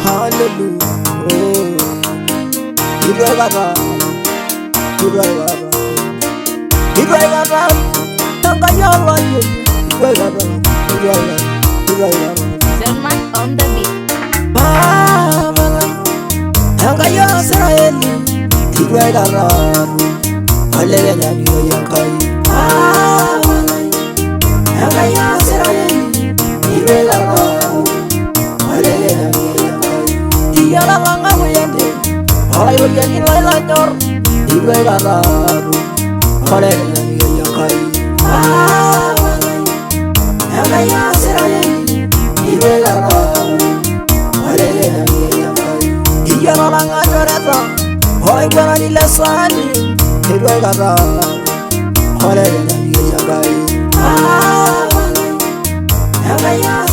hallelujah. Irwegara, irwegara, irwegara. Tangayala, irwegara, irwegara, irwegara. German on the beat. Baba, tangayala Israeli, irwegara. Hallelujah, yakai. Baba, tangayala Israeli, irwegara. Iyala manga wende, ay oyeni la nyor, irwegara. Hallelujah, yakai. Hallelujah, Israeli, irwegara. Hallelujah, yakai. Iyala manga nyorata, ay gwanani lesani, irwegara. Hallelujah, yakai. Hallelujah.